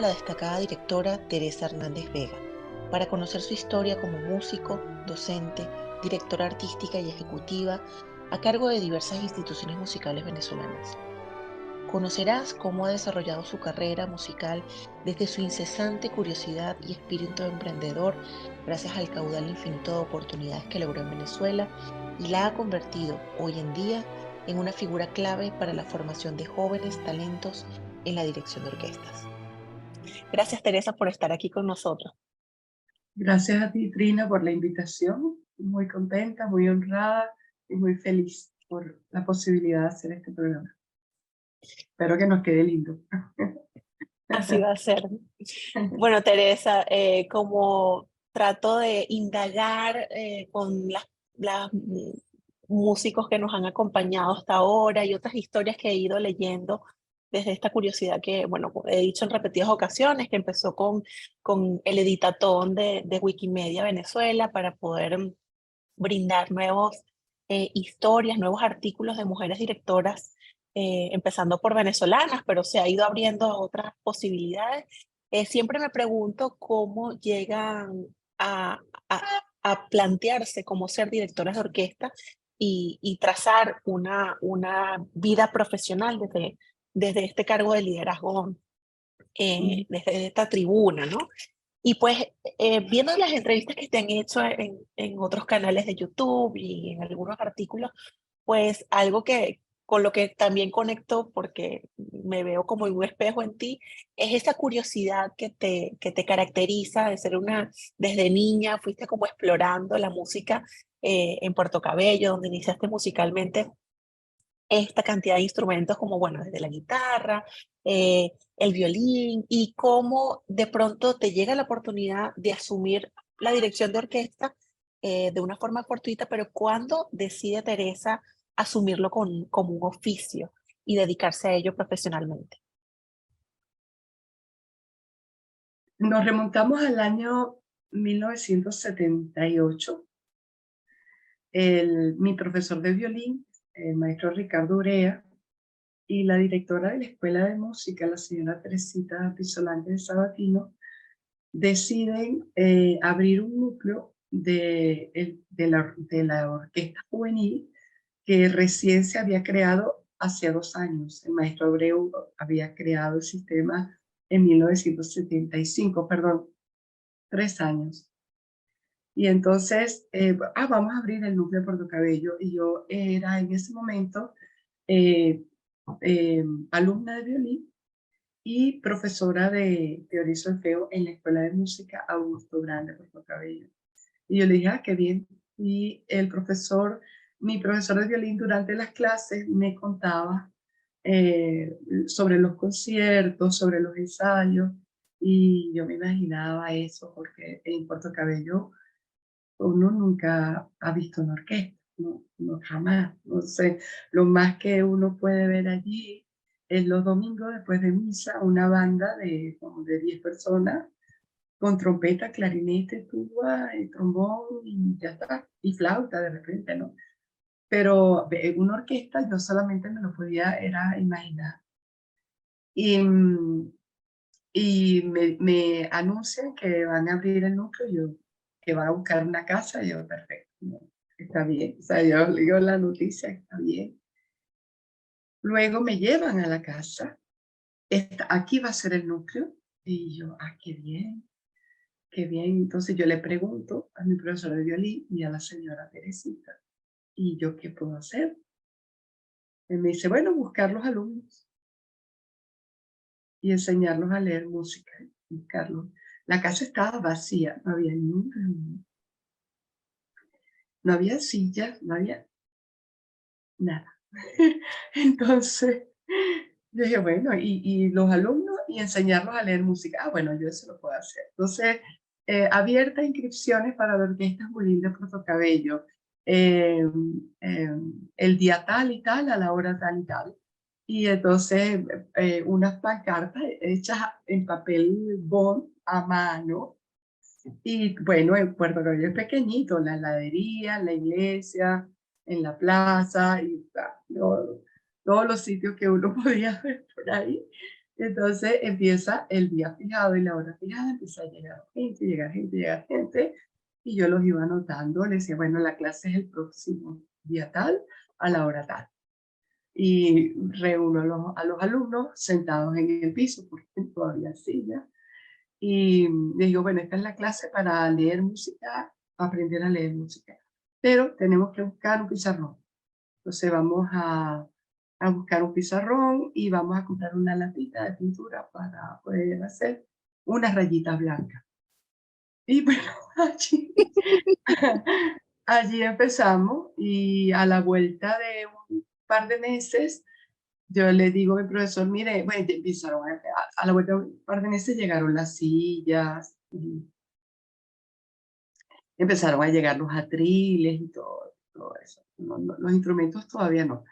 la destacada directora Teresa Hernández Vega para conocer su historia como músico, docente, directora artística y ejecutiva a cargo de diversas instituciones musicales venezolanas. Conocerás cómo ha desarrollado su carrera musical desde su incesante curiosidad y espíritu emprendedor gracias al caudal infinito de oportunidades que logró en Venezuela y la ha convertido hoy en día en una figura clave para la formación de jóvenes talentos en la dirección de orquestas. Gracias, Teresa, por estar aquí con nosotros. Gracias a ti, Trina, por la invitación. Muy contenta, muy honrada y muy feliz por la posibilidad de hacer este programa. Espero que nos quede lindo. Así va a ser. Bueno, Teresa, como trato de indagar con las músicos que nos han acompañado hasta ahora y otras historias que he ido leyendo desde esta curiosidad que, bueno, he dicho en repetidas ocasiones, que empezó con el editatón de Wikimedia Venezuela para poder brindar nuevos historias, nuevos artículos de mujeres directoras, empezando por venezolanas, pero se ha ido abriendo a otras posibilidades. Siempre me pregunto cómo llegan a, a, a plantearse cómo ser directoras de orquesta y trazar una vida profesional desde este cargo de liderazgo, desde esta tribuna, ¿no? Y pues viendo las entrevistas que te han hecho en otros canales de YouTube y en algunos artículos, pues algo que con lo que también conecto, porque me veo como en un espejo en ti, es esa curiosidad que te caracteriza de ser desde niña fuiste como explorando la música en Puerto Cabello, donde iniciaste musicalmente esta cantidad de instrumentos como, bueno, desde la guitarra, el violín, y cómo de pronto te llega la oportunidad de asumir la dirección de orquesta de una forma fortuita, pero ¿cuándo decide Teresa asumirlo como un oficio y dedicarse a ello profesionalmente? Nos remontamos al año 1978. Mi profesor de violín, el maestro Ricardo Urea, y la directora de la Escuela de Música, la señora Teresita Pisolante de Sabatino, deciden abrir un núcleo de la orquesta juvenil que recién se había creado hace 2 años. El maestro Abreu había creado el sistema en 1975, perdón, 3 años. Y entonces, vamos a abrir el núcleo de Puerto Cabello. Y yo era en ese momento eh, alumna de violín y profesora de teoría y solfeo en la Escuela de Música Augusto Grande, Puerto Cabello. Y yo le dije, qué bien. Y mi profesor de violín durante las clases me contaba sobre los conciertos, sobre los ensayos, y yo me imaginaba eso, porque en Puerto Cabello uno nunca ha visto una orquesta, no, no jamás. No sé, lo más que uno puede ver allí es los domingos después de misa, una banda de como de 10 personas con trompeta, clarinete, tuba, y trombón y ya está, y flauta de repente, ¿no? Pero una orquesta yo solamente me lo podía era imaginar. Y, y me anuncian que van a abrir el núcleo, que van a buscar una casa, y yo, perfecto, ¿no? Está bien. O sea, yo digo la noticia, está bien. Luego me llevan a la casa, aquí va a ser el núcleo, y yo, qué bien. Qué bien. Entonces yo le pregunto a mi profesora de violín y a la señora Teresita, ¿y yo qué puedo hacer? Y me dice, bueno, buscar los alumnos y enseñarlos a leer música, buscarlos. La casa estaba vacía, no había ni un alumno, no había sillas, no había nada. Entonces yo dije, bueno, y los alumnos y enseñarlos a leer música. Bueno, yo eso lo puedo hacer. Entonces, abierta inscripciones para la Orquesta Juvenil de Puerto Cabello, eh, el día tal y tal, a la hora tal y tal. Y entonces, unas pancartas hechas en papel bond a mano. Y bueno, en Puerto Cabello es pequeñito, la heladería, la iglesia, en la plaza, y todos los sitios que uno podía ver por ahí. Entonces empieza el día fijado y la hora fijada, empieza a llegar gente, y yo los iba anotando, les decía, bueno, la clase es el próximo día tal, a la hora tal. Y reúno a los alumnos sentados en el piso, porque todavía sillas, y les digo, bueno, esta es la clase para leer música, aprender a leer música, pero tenemos que buscar un pizarrón. Entonces vamos a buscar un pizarrón y vamos a comprar una latita de pintura para poder hacer unas rayitas blancas. Y bueno, allí, allí empezamos, y a la vuelta de un par de meses, yo le digo a mi profesor, mire, bueno, empezaron a la vuelta de un par de meses llegaron las sillas, y empezaron a llegar los atriles y todo eso. Los instrumentos todavía no.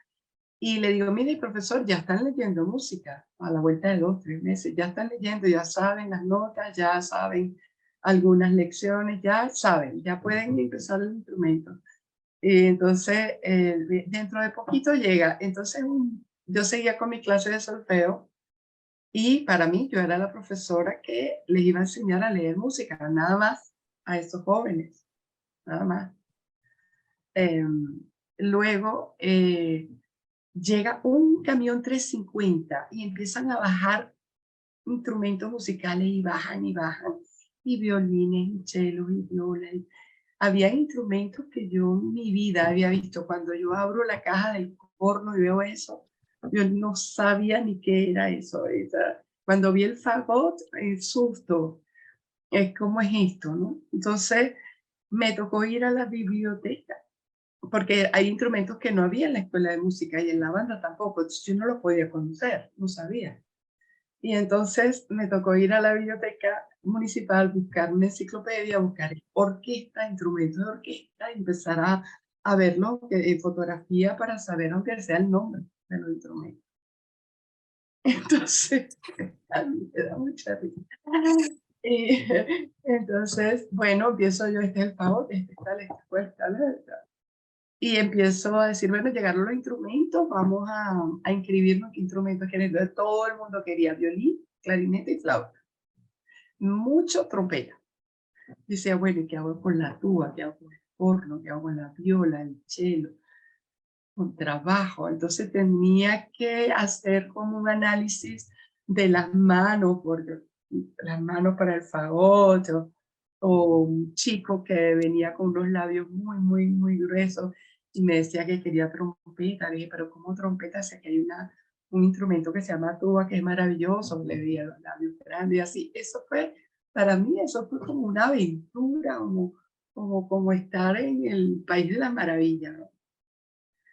Y le digo, mire, profesor, ya están leyendo música a la vuelta de 2, 3 meses, ya están leyendo, ya saben las notas, ya saben algunas lecciones, ya saben, ya pueden empezar el instrumento. Y entonces, dentro de poquito llega. Entonces, yo seguía con mi clase de solfeo, y para mí yo era la profesora que les iba a enseñar a leer música, nada más, a estos jóvenes, nada más. Luego, llega un camión 350 y empiezan a bajar instrumentos musicales, y bajan, y violines, y chelos, y violas. Había instrumentos que yo en mi vida había visto. Cuando yo abro la caja del horno y veo eso, yo no sabía ni qué era eso. Cuando vi el fagot, el susto, ¿cómo es esto, no? Entonces me tocó ir a la biblioteca, porque hay instrumentos que no había en la escuela de música y en la banda tampoco, entonces yo no los podía conocer, no sabía. Y entonces me tocó ir a la biblioteca municipal, buscar una enciclopedia, buscar orquesta, instrumentos de orquesta, y empezar a verlo en fotografía para saber, aunque sea el nombre de los instrumentos. Entonces, a mí me da mucha risa. Y entonces, bueno, empiezo yo, este es el fagot, este tal, este cual, tal, tal. Y empiezo a decir, bueno, llegaron los instrumentos, vamos a inscribirnos qué instrumentos quieren. Entonces, todo el mundo quería violín, clarinete y flauta. Mucho trompeta. Decía, bueno, ¿y qué hago con la tuba? ¿Qué hago con el corno? ¿Qué hago con la viola, el cello? Con trabajo. Entonces tenía que hacer como un análisis de las manos, porque las manos para el fagot, o un chico que venía con unos labios muy, muy, muy gruesos y me decía que quería trompeta. Le dije, pero ¿cómo trompeta? Sé que hay un instrumento que se llama tuba, que es maravilloso. Le dije, los labios grandes y así. Eso fue, para mí, eso fue como una aventura, como estar en el país de las maravillas, ¿no?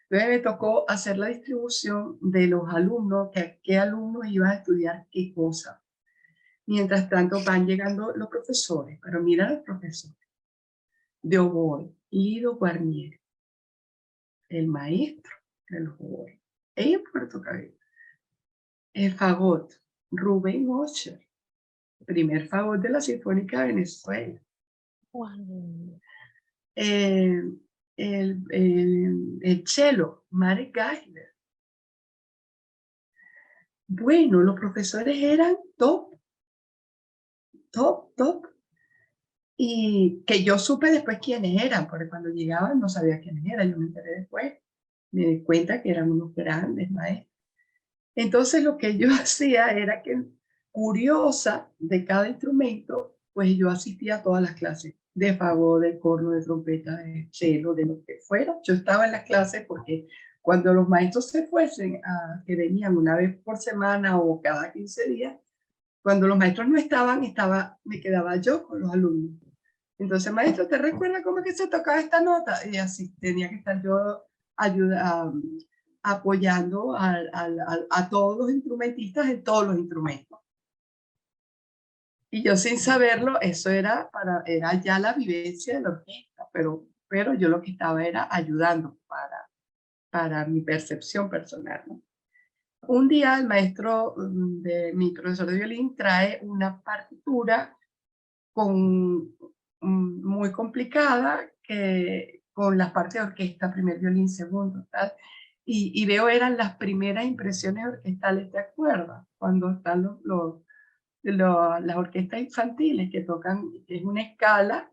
Entonces me tocó hacer la distribución de los alumnos, qué alumnos iban a estudiar qué cosa. Mientras tanto van llegando los profesores, pero mira los profesores de oboe, Lido Guarnieri, el maestro de los oboe, en Puerto Cabello. El fagot, Rubén Ocher, primer fagot de la Sinfónica de Venezuela. Wow. El cello, Marek Geisler. Bueno, los profesores eran top, top, top. Y que yo supe después quiénes eran, porque cuando llegaban no sabía quiénes eran, yo me enteré después, me di cuenta que eran unos grandes maestros. Entonces lo que yo hacía era que, curiosa de cada instrumento, pues yo asistía a todas las clases, de fagot, de corno, de trompeta, de cello, de lo que fuera. Yo estaba en las clases porque cuando los maestros se fuesen, que venían una vez por semana o cada 15 días, cuando los maestros no estaban, me quedaba yo con los alumnos. Entonces, maestro, ¿te recuerda cómo es que se tocaba esta nota? Y así tenía que estar yo apoyando a todos los instrumentistas en todos los instrumentos. Y yo sin saberlo, eso era ya la vivencia de la orquesta, pero yo lo que estaba era ayudando para mi percepción personal, ¿no? Un día el maestro mi profesor de violín trae una partitura muy complicada, con las partes de orquesta, primer violín, segundo, tal. y veo eran las primeras impresiones orquestales, ¿te acuerdas? Cuando están las orquestas infantiles que tocan, que es una escala,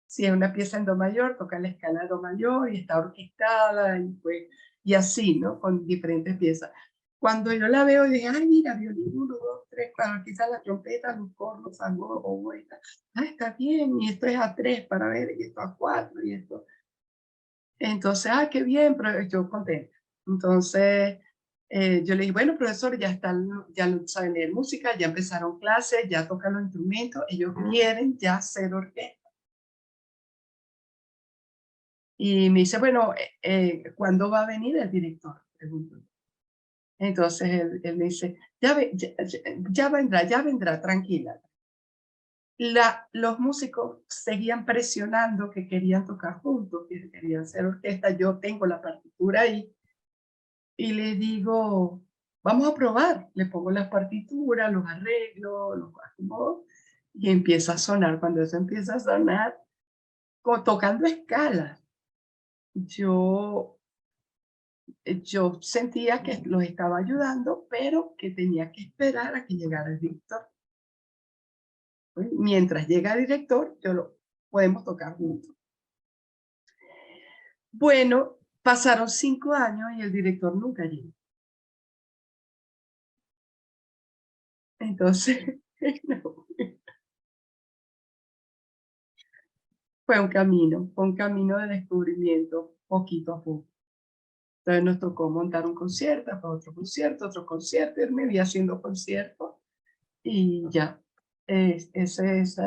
si es una pieza en do mayor, toca la escala de do mayor y está orquestada y, pues, y así, ¿no? Con diferentes piezas. Cuando yo la veo, dije, ay, mira, violín, 1, 2, 3, 4, quizás la trompeta, los cornos, algo, o está. Ah, está bien, y esto es a 3 para ver, y esto a 4, y esto. Entonces, ah, qué bien, pero yo contenta. Entonces, yo le dije, bueno, profesor, ya están, ya saben leer música, ya empezaron clases, ya tocan los instrumentos, ellos quieren ya ser orquesta. Y me dice, bueno, ¿cuándo va a venir el director? Pregunto. Entonces él me dice, ya vendrá, tranquila. Los músicos seguían presionando que querían tocar juntos, que querían hacer orquesta. Yo tengo la partitura ahí y le digo, vamos a probar. Le pongo las partituras, los arreglos, los acomodo y empieza a sonar. Cuando eso empieza a sonar, tocando escalas, yo yo sentía que los estaba ayudando, pero que tenía que esperar a que llegara el director. Pues, mientras llega el director, podemos tocar juntos. Bueno, pasaron 5 años y el director nunca llegó. Entonces, no, fue un camino de descubrimiento poquito a poco. Entonces nos tocó montar un concierto, otro concierto, y me vi haciendo conciertos y ya, esa es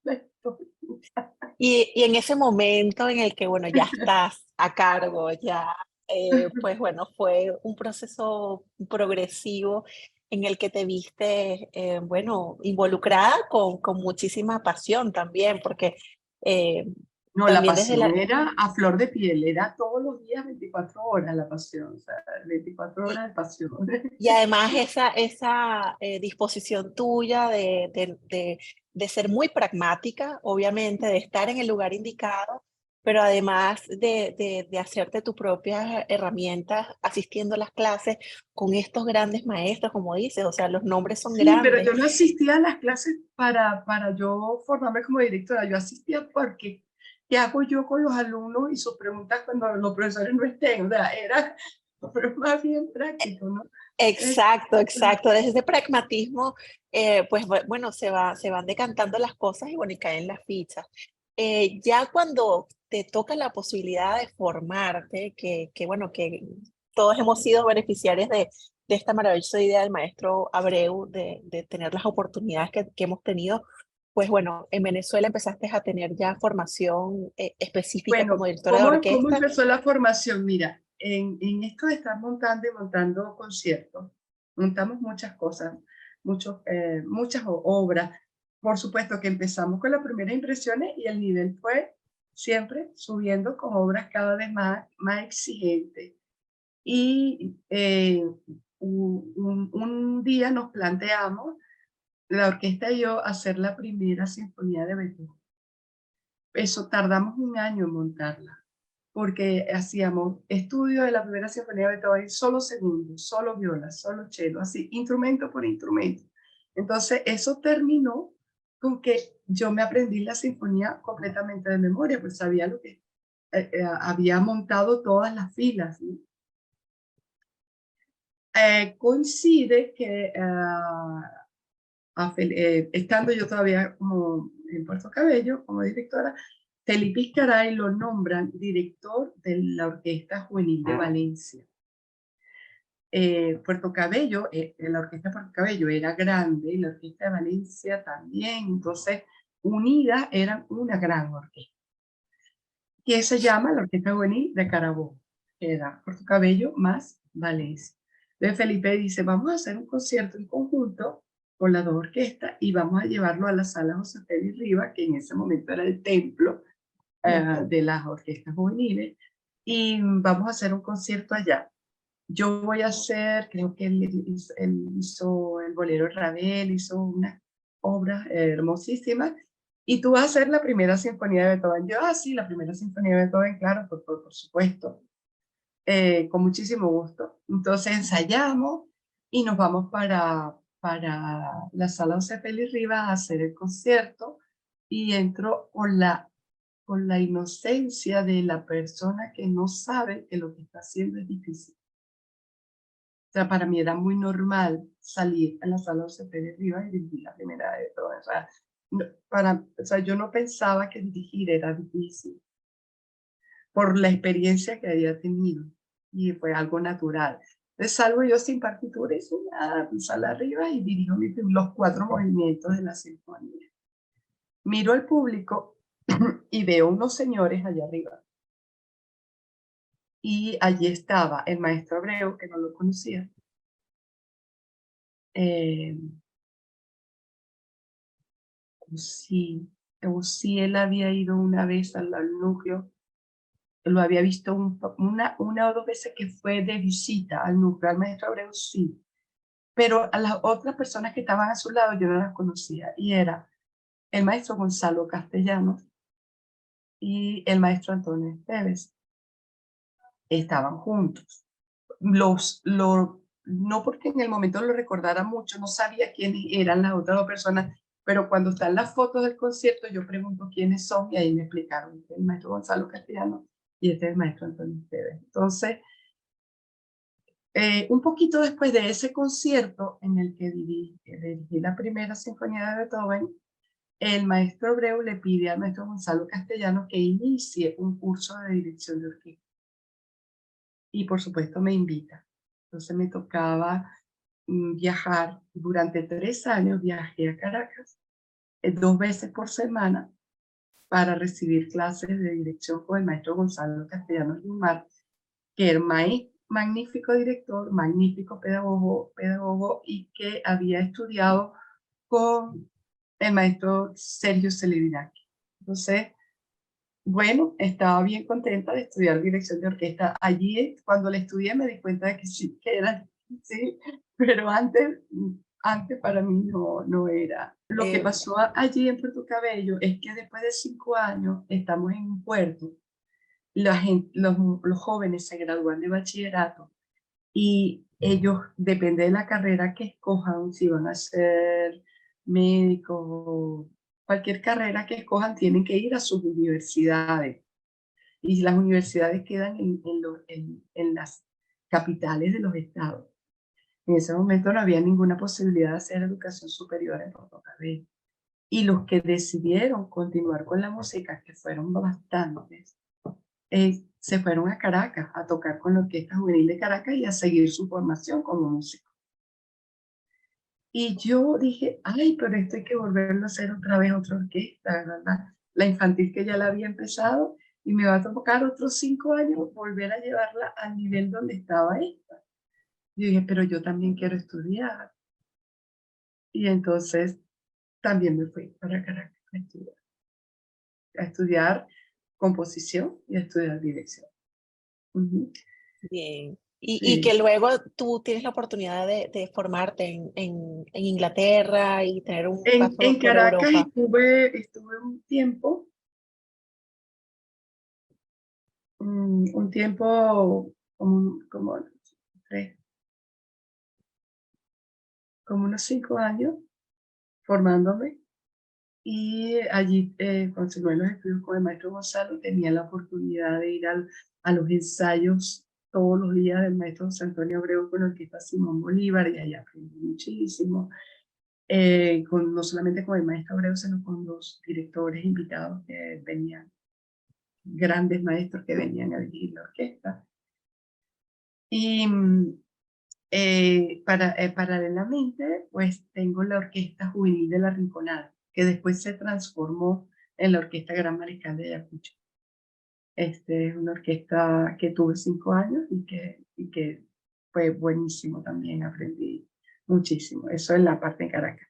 la historia. Y en ese momento en el que, bueno, ya estás a cargo, ya, pues bueno, fue un proceso progresivo en el que te viste, bueno, involucrada con muchísima pasión también, porque eh, No, la también desde pasión la... era a flor de piel, era todos los días 24 horas la pasión, o sea, 24 Y, horas de pasión. y además esa disposición tuya de ser muy pragmática, obviamente, de estar en el lugar indicado, pero además de hacerte tus propias herramientas asistiendo a las clases con estos grandes maestros, como dices, o sea, los nombres son Sí, pero grandes. yo no asistía a las clases para yo formarme como directora, yo asistía porque, ¿qué hago yo con los alumnos y sus preguntas cuando los profesores no estén? O sea, era pero más bien práctico, ¿no? Eh, Exacto, exacto. Desde ese pragmatismo, pues bueno, se van decantando las cosas y bueno, y caen las fichas. Ya cuando te toca la posibilidad de formarte, que bueno, que todos hemos sido beneficiarios de esta maravillosa idea del maestro Abreu de tener las oportunidades que hemos tenido, pues bueno, en Venezuela empezaste a tener ya formación específica como Bueno, directora de cómo orquesta. empezó la formación? Mira, en esto de estar montando y montando conciertos, montamos muchas cosas, muchas obras. Por supuesto que empezamos con las primeras impresiones y el nivel fue siempre subiendo con obras cada vez más exigentes. Y un día nos planteamos, la orquesta y yo, hacer la primera sinfonía de Beethoven. Eso tardamos un año en montarla porque hacíamos estudio de la primera sinfonía de Beethoven, solo segundo, solo viola, solo cello, así, instrumento por instrumento. Entonces, eso terminó con que yo me aprendí la sinfonía completamente de memoria, pues sabía lo que había montado todas las filas, ¿no? Coincide que estando yo todavía como en Puerto Cabello, como directora, Felipe Iscaray lo nombran director de la Orquesta Juvenil de Valencia. Puerto Cabello, la Orquesta de Puerto Cabello era grande y la Orquesta de Valencia también, entonces unidas eran una gran orquesta, que se llama la Orquesta Juvenil de Carabobo, que era Puerto Cabello más Valencia. Entonces Felipe dice, vamos a hacer un concierto en conjunto con las dos orquestas y vamos a llevarlo a la sala José Félix Rivas, que en ese momento era el templo de las orquestas juveniles, y vamos a hacer un concierto allá. Yo voy a hacer, creo que él hizo el bolero Ravel, hizo unas obras hermosísimas, y tú vas a hacer la primera sinfonía de Beethoven. Yo, sí, la primera sinfonía de Beethoven, claro, por supuesto. con muchísimo gusto. Entonces ensayamos y nos vamos para la sala José Félix Rivas a hacer el concierto y entro con la inocencia de la persona que no sabe que lo que está haciendo es difícil. O sea, para mí era muy normal salir a la sala José Félix Rivas y dirigir la primera de todas. O sea, o sea, yo no pensaba que dirigir era difícil por la experiencia que había tenido y fue algo natural. Entonces salgo yo sin partitura y sin nada, sala arriba y dirijo los 4 movimientos de la sinfonía. Miro al público y veo unos señores allá arriba. Y allí estaba el maestro Abreu, que no lo conocía. Eh, sí, o si él había ido una vez al núcleo, lo había visto una o dos veces que fue de visita al núcleo, al maestro Abreu, sí. Pero a las otras personas que estaban a su lado yo no las conocía, y era el maestro Gonzalo Castellanos y el maestro Antonio Esteves. Estaban juntos. No porque en el momento lo recordara mucho, no sabía quiénes eran las otras dos personas, pero cuando están las fotos del concierto yo pregunto quiénes son y ahí me explicaron que el maestro Gonzalo Castellanos y este es el maestro Antonio Esteves. Entonces, un poquito después de ese concierto en el que dirigí la primera sinfonía de Beethoven, el maestro Abreu le pide al maestro Gonzalo Castellanos que inicie un curso de dirección de orquesta. Y por supuesto me invita. Entonces me tocaba viajar. Durante 3 años viajé a Caracas 2 veces por semana para recibir clases de dirección con el maestro Gonzalo Castellanos Yumar, que era magnífico director, magnífico pedagogo y que había estudiado con el maestro Sergio Celevinaki. Entonces, bueno, estaba bien contenta de estudiar dirección de orquesta. Allí, cuando la estudié, me di cuenta de que sí, que era, sí, pero antes para mí no era. Lo que pasó allí en Puerto Cabello es que después de 5 años estamos en un puerto, los jóvenes se gradúan de bachillerato y ellos, depende de la carrera que escojan, si van a ser médicos o cualquier carrera que escojan, tienen que ir a sus universidades. Y las universidades quedan en las capitales de los estados. En ese momento no había ninguna posibilidad de hacer educación superior en Puerto Cabello. Y los que decidieron continuar con la música, que fueron bastantes, se fueron a Caracas a tocar con la Orquesta Juvenil de Caracas y a seguir su formación como músico. Y yo dije, ay, pero esto hay que volverlo a hacer otra vez otra orquesta, ¿verdad? La infantil que ya la había empezado y me va a tocar otros 5 años volver a llevarla al nivel donde estaba esta. Yo dije, pero yo también quiero estudiar. Y entonces también me fui para Caracas a estudiar composición y a estudiar dirección. Bien. Y que Sí. luego tú tienes la oportunidad de formarte en Inglaterra y tener un paso En por Caracas Europa. estuve un tiempo como, tres, como unos 5 años formándome y allí continué los estudios con el maestro Gonzalo. Tenía la oportunidad de ir a los ensayos todos los días del maestro José Antonio Abreu con la orquesta Simón Bolívar y allá aprendí muchísimo. No solamente con el maestro Abreu, sino con los directores invitados que venían, grandes maestros que venían a dirigir la orquesta. Y paralelamente, pues tengo la Orquesta Juvenil de la Rinconada, que después se transformó en la Orquesta Gran Mariscal de Ayacucho. Es una orquesta que tuve 5 años y que fue buenísimo también, aprendí muchísimo. Eso en la parte en Caracas.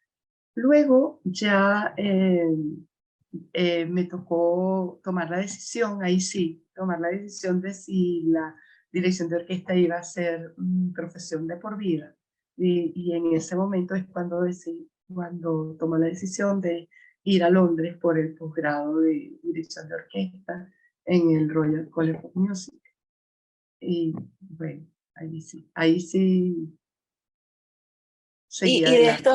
Luego ya me tocó tomar la decisión, ahí sí, tomar la decisión de si la dirección de orquesta iba a ser profesión de por vida. Y en ese momento es cuando tomé la decisión de ir a Londres por el posgrado de dirección de orquesta en el Royal College of Music. Y bueno, ahí sí seguí Y adelante.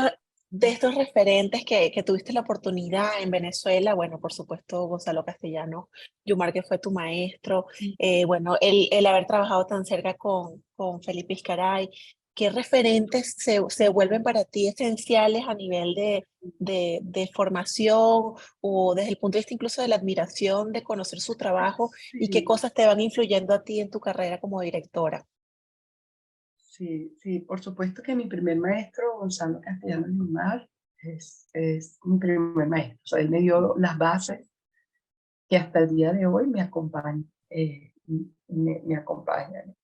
de estos referentes que tuviste la oportunidad en Venezuela, bueno, por supuesto, Gonzalo Castellano Yumar, que fue tu maestro, bueno, el haber trabajado tan cerca con Felipe Iscaray, ¿qué referentes se vuelven para ti esenciales a nivel de formación o desde el punto de vista incluso de la admiración, de conocer su trabajo y qué Sí, cosas te van influyendo a ti en tu carrera como directora? sí, sí, por supuesto que mi primer maestro, Gonzalo Castellanos Mar, es mi primer maestro. O sea, él me dio las bases que hasta el día de hoy me acompañan. Me acompañan.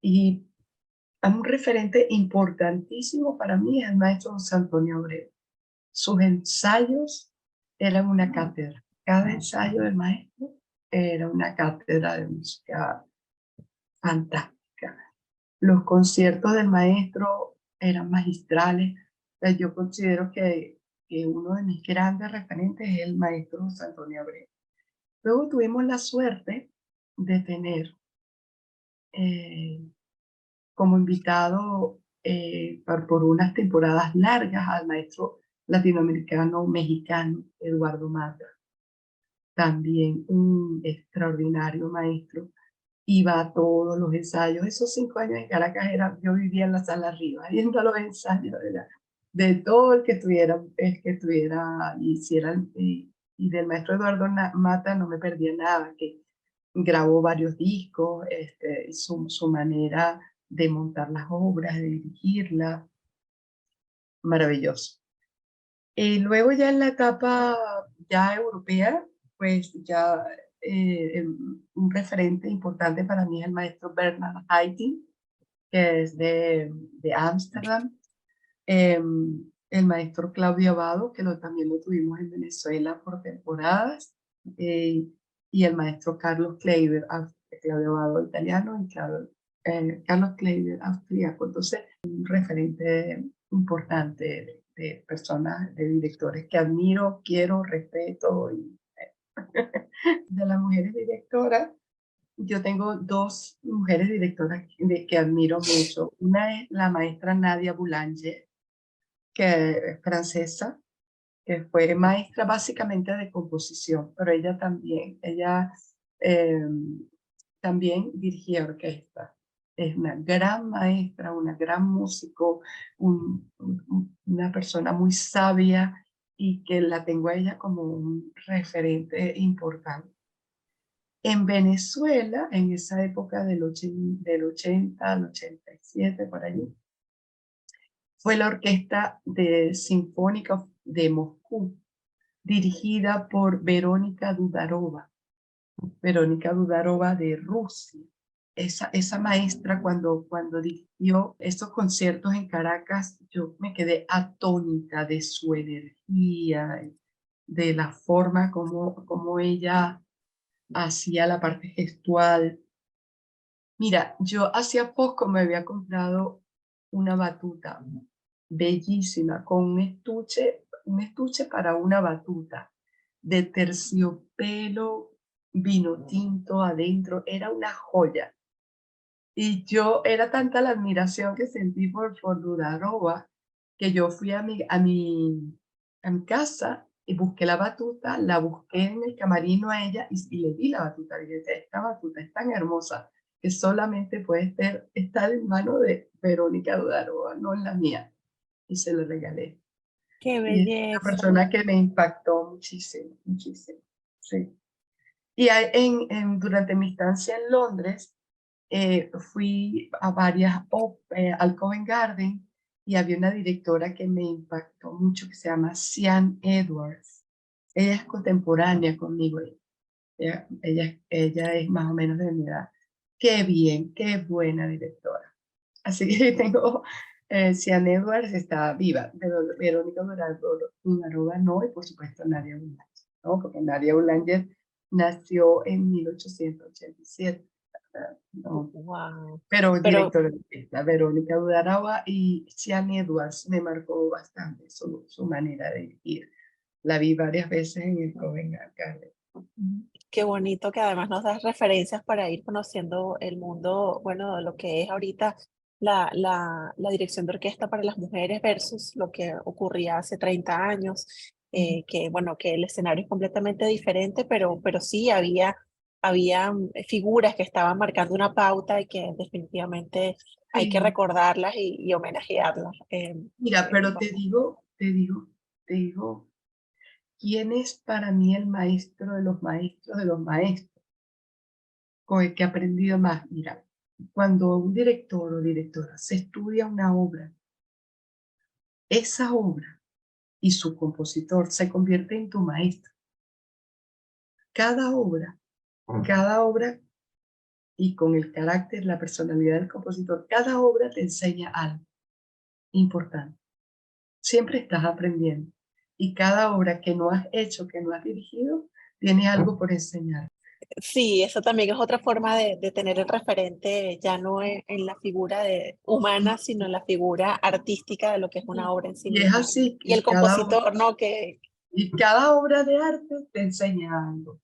Y un referente importantísimo para mí es el maestro José Antonio Abreu. Sus ensayos eran una cátedra. Cada ensayo del maestro era una cátedra de música fantástica. Los conciertos del maestro eran magistrales. Yo considero que uno de mis grandes referentes es el maestro José Antonio Abreu. Luego tuvimos la suerte de tener eh, como invitado por unas temporadas largas al maestro latinoamericano mexicano Eduardo Mata, también un extraordinario maestro. Iba a todos los ensayos. Esos 5 años en Caracas yo vivía en la sala arriba, viendo los ensayos de todo el que tuviera, hicieran, y del maestro Eduardo Mata no me perdía nada, que grabó varios discos, su manera de montar las obras, de dirigirlas, maravilloso. Y luego ya en la etapa ya europea, pues ya un referente importante para mí es el maestro Bernard Haitink, que es de Ámsterdam. El maestro Claudio Abado, que también lo tuvimos en Venezuela por temporadas. eh, y el maestro Carlos Kleiber, Claudio Abado italiano y Carlos Kleiber austríaco. Entonces, un referente importante de personas, de directores que admiro, quiero, respeto. Y de las mujeres directoras, yo tengo dos mujeres directoras que admiro mucho. Una es la maestra Nadia Boulanger, que es francesa, que fue maestra básicamente de composición, pero ella también dirigía orquesta. Es una gran maestra, una gran músico, una persona muy sabia y que la tengo a ella como un referente importante. En Venezuela, en esa época del 80 al 87, por allí, fue la Orquesta Sinfónica de Moscú, dirigida por Verónica Dudarova. Verónica Dudarova de Rusia. Esa maestra cuando dirigió esos conciertos en Caracas, yo me quedé atónita de su energía, de la forma como ella hacía la parte gestual. Mira, yo hacía poco me había comprado una batuta bellísima con un estuche para una batuta de terciopelo, vino tinto adentro, era una joya. Y yo, era tanta la admiración que sentí por Dudarova, que yo fui a mi casa y busqué la batuta, la busqué en el camarino a ella y le di la batuta. Y le dije, esta batuta es tan hermosa que solamente puede estar en manos de Verónica Dudarova, no en la mía. Y se lo regalé. ¡Qué Y es una belleza! persona que me impactó muchísimo, muchísimo. Sí. Y durante mi estancia en Londres, fui a al Covent Garden, y había una directora que me impactó mucho que se llama Sian Edwards. Ella es contemporánea conmigo. Ella es más o menos de mi edad. Qué bien, qué buena directora. Así que tengo, Sian Edwards está viva, pero Verónica Dudarova no, y por supuesto Nadia Boulanger, ¿no? Porque Nadia Boulanger nació en 1887, ¿no? Wow. Pero Pero directora de orquesta, Verónica Dudarova, y Sian Edwards me marcó bastante su manera de dirigir. La vi varias veces en el Covent Garden. Qué bonito que además nos das referencias para ir conociendo el mundo, bueno, de lo que es ahorita la dirección de orquesta para las mujeres versus lo que ocurría hace 30 años, Ujú. que bueno, que el escenario es completamente diferente, pero sí había figuras que estaban marcando una pauta y que definitivamente hay que Sí. recordarlas y homenajearlas. Mira, pero Vamos. te digo, ¿quién es para mí el maestro de los maestros con el que he aprendido más? Mira, cuando un director o directora se estudia una obra, esa obra y su compositor se convierte en tu maestro. Cada obra, cada obra y con el carácter, la personalidad del compositor, cada obra te enseña algo importante. Siempre estás aprendiendo. Y cada obra que no has hecho, que no has dirigido, tiene algo por enseñar. Sí, eso también es otra forma de tener el referente ya no en la figura humana, sino en la figura artística de lo que es una obra en sí Y es misma. así, Y el compositor, ¿no? Que y cada obra de arte te enseña algo.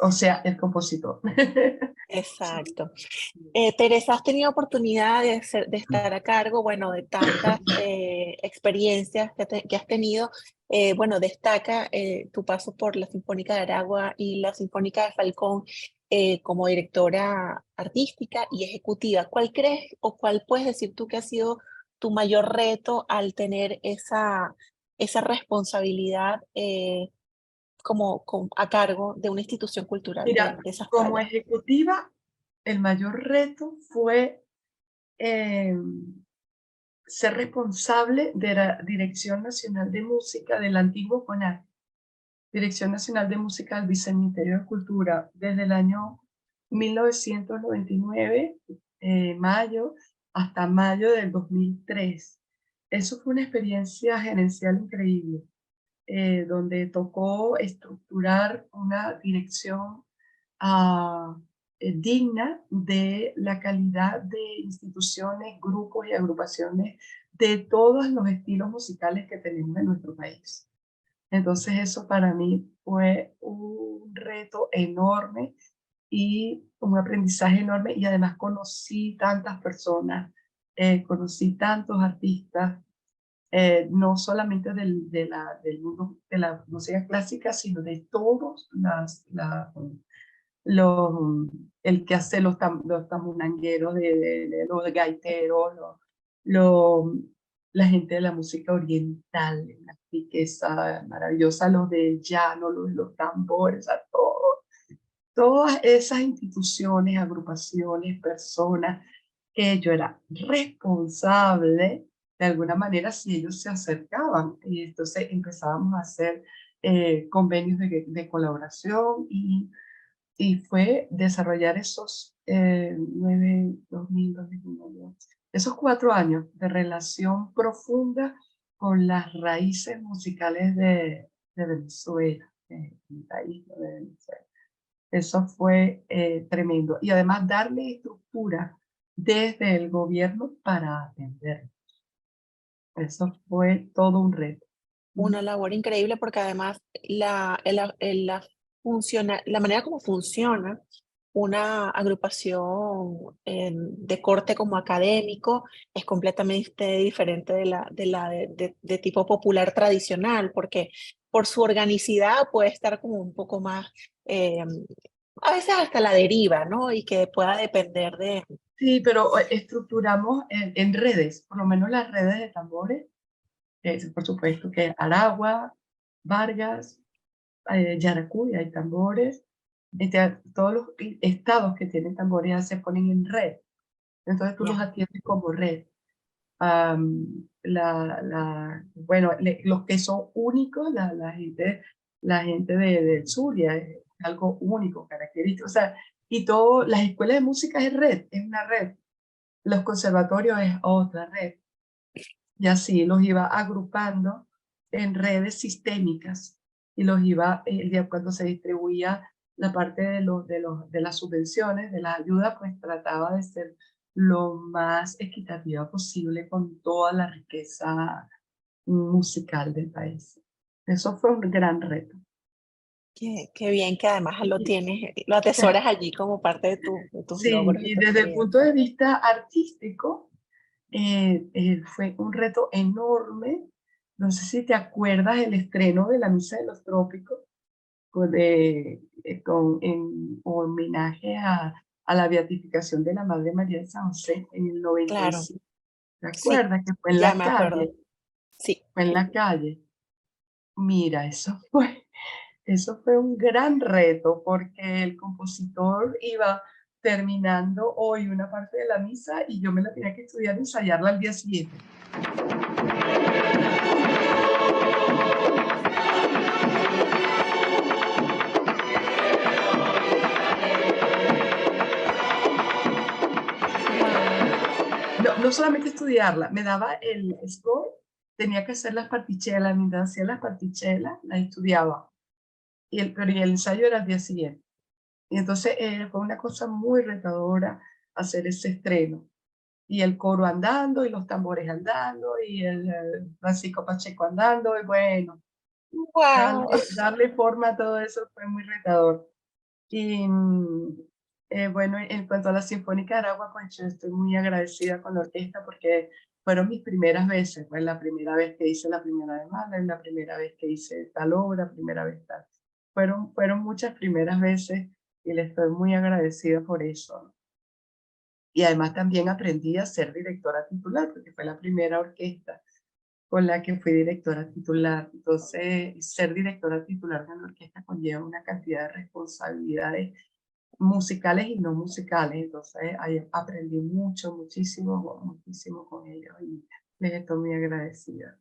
O sea, el compositor. Sí. exacto. Teresa, ¿has tenido oportunidad de estar a cargo, bueno, de tantas experiencias que has tenido? Bueno, destaca tu paso por la Sinfónica de Aragua y la Sinfónica de Falcón como directora artística y ejecutiva. ¿Cuál crees o cuál puedes decir tú que ha sido tu mayor reto al tener esa responsabilidad a cargo de una institución cultural Mira, de esas como tallas? ejecutiva, el mayor reto fue ser responsable de la Dirección Nacional de Música del antiguo CONAC, Dirección Nacional de Música del Viceministerio de Cultura, desde el año 1999, mayo, hasta mayo del 2003. Eso fue una experiencia gerencial increíble, donde tocó estructurar una dirección ah, digna de la calidad de instituciones, grupos y agrupaciones de todos los estilos musicales que tenemos en nuestro país. Entonces eso para mí fue un reto enorme y un aprendizaje enorme y además conocí tantas personas, conocí tantos artistas, no solamente del mundo de la música clásica, sino de todos los, el que hace los tamunangueros, de los gaiteros, los, la gente de la música oriental, la riqueza maravillosa, los del llano, los tambores, a todas esas instituciones, agrupaciones, personas que yo era responsable de alguna manera si ellos se acercaban. Y entonces empezábamos a hacer convenios de colaboración y fue desarrollar esos 2000, esos 4 años de relación profunda con las raíces musicales de Venezuela, mi país, ¿no? De Venezuela. Eso fue tremendo. Y además darle estructura desde el gobierno para atender. Eso fue todo un reto. Mm. Una labor increíble porque además la manera como funciona una agrupación de corte como académico es completamente diferente de tipo popular tradicional, porque por su organicidad puede estar como un poco más, a veces hasta la deriva, ¿no? Y que pueda depender de... Sí, pero estructuramos en redes, por lo menos las redes de tambores. Por supuesto que Aragua, Vargas, Yaracuy, hay tambores. Todos los estados que tienen tambores ya se ponen en red. Entonces tú los Ya. atiendes como red. Bueno, los que son únicos, la gente del sur ya es algo único, característico. O sea, y todo, las escuelas de música es red, es una red. Los conservatorios es otra red. Y así los iba agrupando en redes sistémicas y los iba, cuando se distribuía la parte de las subvenciones, de la ayuda, pues trataba de ser lo más equitativa posible con toda la riqueza musical del país. Eso fue un gran reto. Qué bien que además lo tienes, lo atesoras allí como parte de tus Sí, logros y y tu desde el punto de experiencia. vista artístico, fue un reto enorme. No sé si te acuerdas el estreno de la Misa de los Trópicos, en homenaje a la beatificación de la Madre María de San José en el Claro, 95. ¿Te sí, acuerdas que fue en ya la me calle? acuerdo. Sí. Fue en la calle. Mira, eso fue un gran reto porque el compositor iba terminando hoy una parte de la misa y yo me la tenía que estudiar y ensayarla al día siguiente. Wow. No solamente estudiarla, me daba el score, tenía que hacer las partichelas, mientras hacía las partichelas, las estudiaba, pero el ensayo era al día siguiente. Y entonces fue una cosa muy retadora hacer ese estreno. Y el coro andando, y los tambores andando, y el Francisco Pacheco andando, y bueno, Wow. darle forma a todo eso fue muy retador. Y bueno, en cuanto a la Sinfónica de Aragua, pues yo estoy muy agradecida con la orquesta porque fueron mis primeras veces, fue la primera vez que hice la primera de Mahler, la primera vez que hice tal obra, primera vez tal. Fueron muchas primeras veces y le estoy muy agradecida por eso, ¿no? Y además también aprendí a ser directora titular, porque fue la primera orquesta con la que fui directora titular. Entonces, ser directora titular de una orquesta conlleva una cantidad de responsabilidades musicales y no musicales. Entonces, ahí aprendí mucho, muchísimo, muchísimo con ellos y les estoy muy agradecida.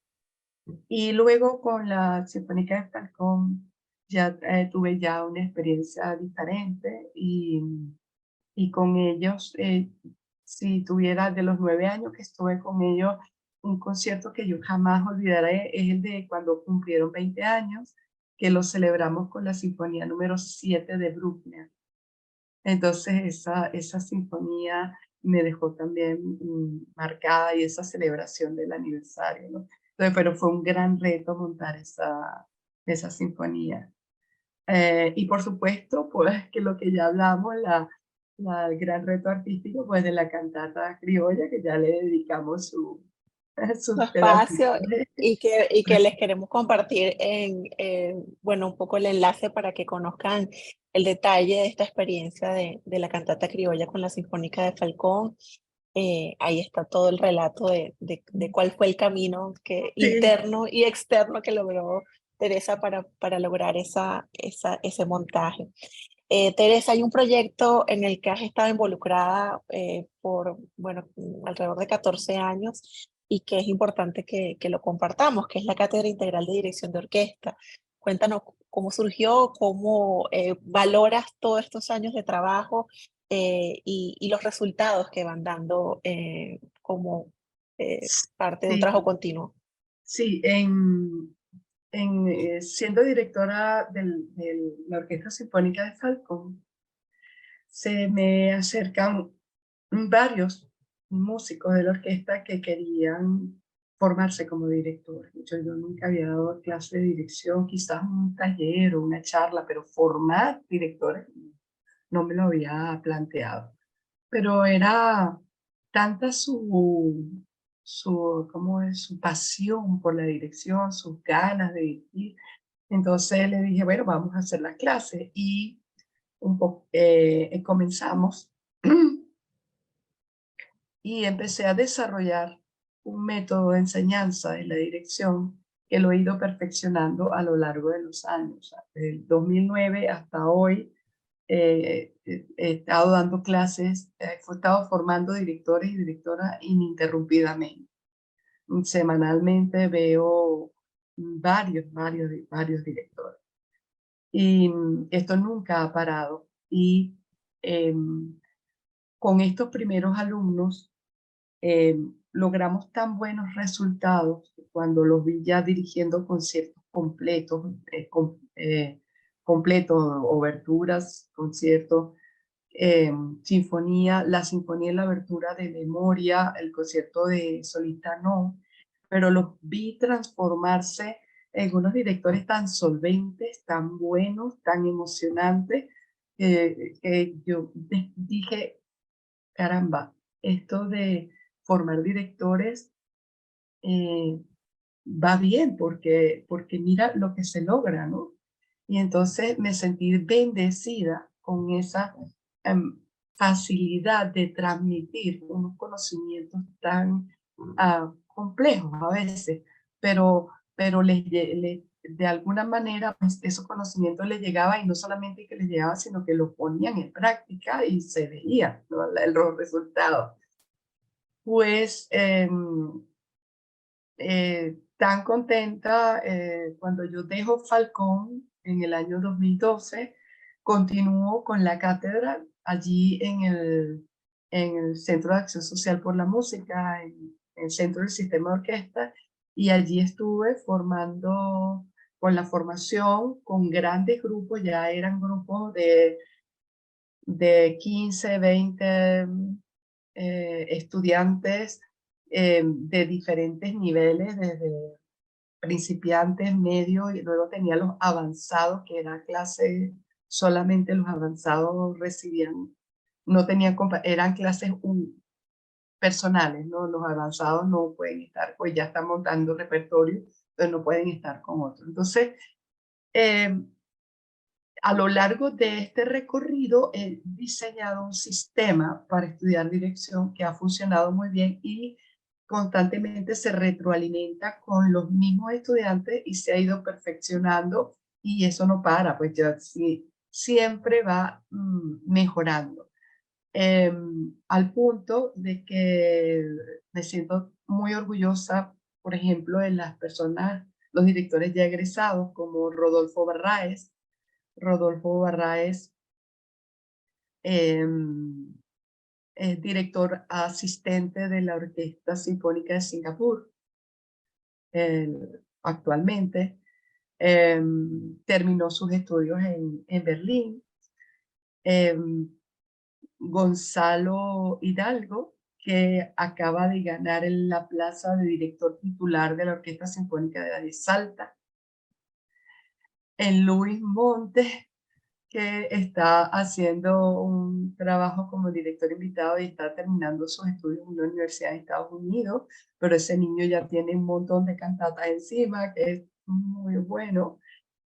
Y luego con la Sinfónica de Falcón ya tuve ya una experiencia diferente y con ellos, si tuviera de los 9 años que estuve con ellos, un concierto que yo jamás olvidaré es el de cuando cumplieron 20 años, que lo celebramos con la Sinfonía número 7 de Bruckner. Entonces esa sinfonía me dejó también marcada y esa celebración del aniversario, ¿no? Entonces, pero fue un gran reto montar esa sinfonía. Y por supuesto, pues que lo que ya hablamos, el gran reto artístico, pues de la cantata criolla, que ya le dedicamos Su sus pedacitos. espacio y que les queremos compartir bueno, un poco el enlace para que conozcan el detalle de esta experiencia de la cantata criolla con la Sinfónica de Falcón. Ahí está todo el relato de cuál fue el camino Sí, interno y externo que logró Teresa para lograr ese montaje. Teresa, hay un proyecto en el que has estado involucrada por, bueno, alrededor de 14 años y que es importante que lo compartamos, que es la Cátedra Integral de Dirección de Orquesta. Cuéntanos cómo surgió, cómo valoras todos estos años de trabajo y los resultados que van dando como parte de un trabajo sí, continuo. sí. Siendo directora de la Orquesta Sinfónica de Falcón, se me acercan varios músicos de la orquesta que querían formarse como director. Yo nunca había dado clase de dirección, quizás un taller o una charla, pero formar directores no me lo había planteado. Pero era tanta ¿cómo es? Su pasión por la dirección, sus ganas de dirigir. Entonces le dije, bueno, vamos a hacer la clase y comenzamos y empecé a desarrollar un método de enseñanza de la dirección que lo he ido perfeccionando a lo largo de los años. Desde el 2009 hasta hoy he estado dando clases, he estado formando directores y directoras ininterrumpidamente. Semanalmente veo varios directores. Y esto nunca ha parado. Y con estos primeros alumnos logramos tan buenos resultados que cuando los vi ya dirigiendo conciertos completos, completos, oberturas, conciertos, sinfonía, la sinfonía en la abertura de Memoria, el concierto de solista no, pero los vi transformarse algunos directores tan solventes, tan buenos, tan emocionantes, que yo dije, caramba, esto de formar directores eh, va bien porque mira lo que se logra, ¿no? Y entonces me sentí bendecida con esa facilidad de transmitir unos conocimientos tan complejos a veces, pero de alguna manera pues, esos conocimientos les llegaban y no solamente que les llegaban, sino que los ponían en práctica y se veía, ¿no? Los resultados. Pues tan contenta cuando yo dejo Falcón en el año 2012, continúo con la cátedra allí en el Centro de Acción Social por la Música, en el Centro del Sistema de Orquesta, y allí estuve formando con la formación con grandes grupos, ya eran grupos de 15, 20 estudiantes de diferentes niveles, desde principiantes, medios, y luego tenía los avanzados, que era clase, solamente los avanzados recibían, no tenían, eran clases personales, ¿no? Los avanzados no pueden estar, pues ya están montando repertorio, entonces no pueden estar con otros. Entonces, eh, a lo largo de este recorrido he diseñado un sistema para estudiar dirección que ha funcionado muy bien y constantemente se retroalimenta con los mismos estudiantes y se ha ido perfeccionando y eso no para, pues ya sí, siempre va mejorando. Al punto de que me siento muy orgullosa, por ejemplo, de las personas, los directores ya egresados como Rodolfo Barraez. Rodolfo Barraez eh, es director asistente de la Orquesta Sinfónica de Singapur actualmente. Terminó sus estudios en Berlín. Eh, Gonzalo Hidalgo, que acaba de ganar en la plaza de director titular de la Orquesta Sinfónica de Salta. En Luis Montes, que está haciendo un trabajo como director invitado y está terminando sus estudios en una universidad de Estados Unidos, pero ese niño ya tiene un montón de cantatas encima, que es muy bueno.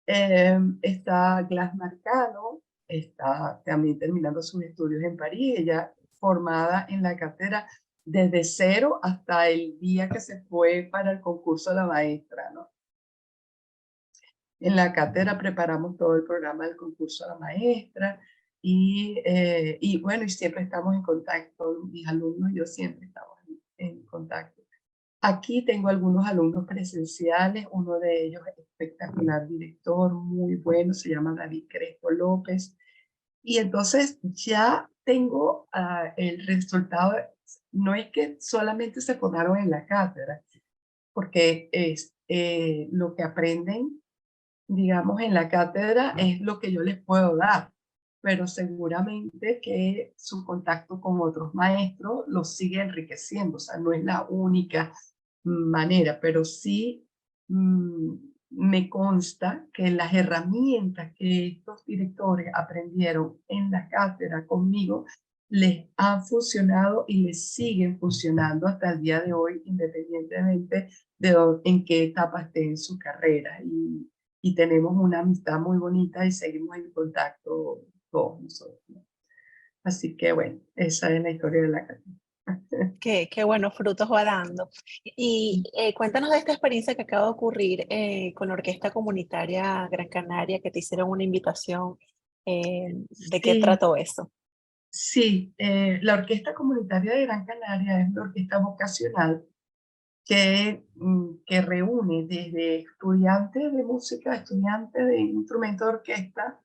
Está Glass Marcano, está también terminando sus estudios en París, ella formada en la cátedra desde cero hasta el día que se fue para el concurso de la maestra, ¿no? En la cátedra preparamos todo el programa del concurso a la maestra y bueno, y siempre estamos en contacto, mis alumnos y yo siempre estamos en contacto. Aquí tengo algunos alumnos presenciales, uno de ellos es espectacular director, muy bueno, se llama David Crespo López. Y entonces ya tengo el resultado, no es que solamente se formaron en la cátedra, porque es lo que aprenden digamos, en la cátedra es lo que yo les puedo dar, pero seguramente que su contacto con otros maestros los sigue enriqueciendo, o sea, no es la única manera, pero sí mmm, me consta que las herramientas que estos directores aprendieron en la cátedra conmigo les han funcionado y les siguen funcionando hasta el día de hoy, independientemente de en qué etapa esté en su carrera. Y tenemos una amistad muy bonita y seguimos en contacto todos nosotros, ¿no? Así que bueno, esa es la historia de la carrera. Qué buenos frutos va dando. Y cuéntanos de esta experiencia que acaba de ocurrir con la Orquesta Comunitaria Gran Canaria, que te hicieron una invitación. ¿De qué Sí, trató eso? sí, la Orquesta Comunitaria de Gran Canaria es una orquesta vocacional que reúne desde estudiantes de música, estudiantes de instrumento de orquesta,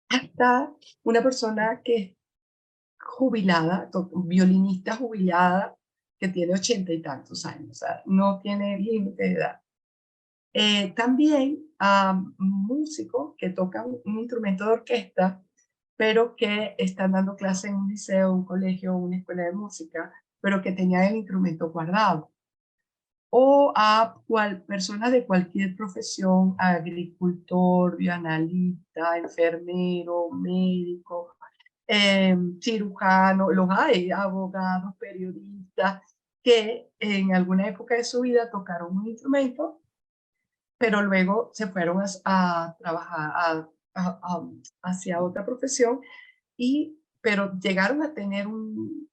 hasta una persona que es jubilada, violinista jubilada, que tiene 80 y tantos años, o sea, no tiene límite de edad. También a músicos que tocan un instrumento de orquesta, pero que están dando clase en un liceo, un colegio, una escuela de música, pero que tenían el instrumento guardado. o a personas de cualquier profesión, agricultor, bioanalista, enfermero, médico, cirujano, los hay, abogados, periodistas, que en alguna época de su vida tocaron un instrumento, pero luego se fueron a trabajar hacia otra profesión, pero llegaron a tener un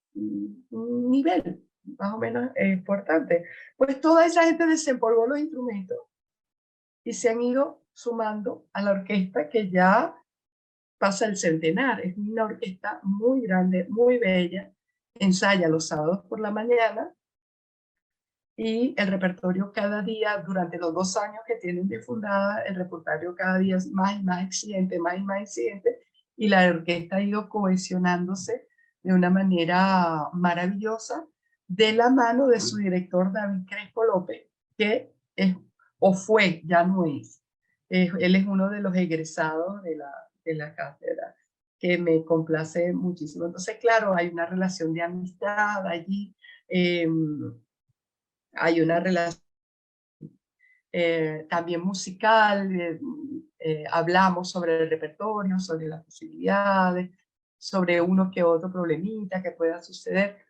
nivel más o menos importante. Pues toda esa gente desempolvó los instrumentos y se han ido sumando a la orquesta que ya pasa el centenar. Es una orquesta muy grande, muy bella, ensaya los sábados por la mañana y el repertorio cada día, durante los 2 años que tienen de fundada, el repertorio cada día es más y más exigente, más y más exigente, y la orquesta ha ido cohesionándose de una manera maravillosa de la mano de su director David Crespo López, que es, o fue, ya no es. Él es uno de los egresados de la cátedra, que me complace muchísimo. Entonces, claro, hay una relación de amistad allí, hay una relación también musical, hablamos sobre el repertorio, sobre las posibilidades, sobre uno que otro problemita que pueda suceder.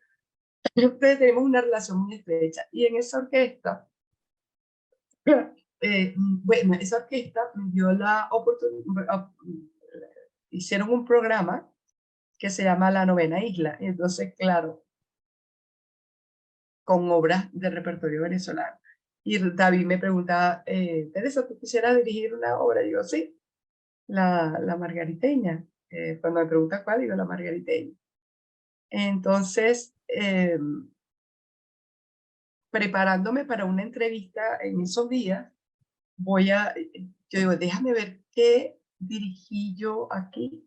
Entonces tenemos una relación muy estrecha. Y en esa orquesta, bueno, esa orquesta me dio la oportunidad, hicieron un programa que se llama La Novena Isla. Entonces, claro, con obras de repertorio venezolano. Y David me preguntaba, Teresa, ¿tú quisieras dirigir una obra? Y digo, sí, la Margariteña. Cuando me pregunta cuál, digo, la Margariteña. Entonces, preparándome para una entrevista en esos días, yo digo, déjame ver qué dirigí yo aquí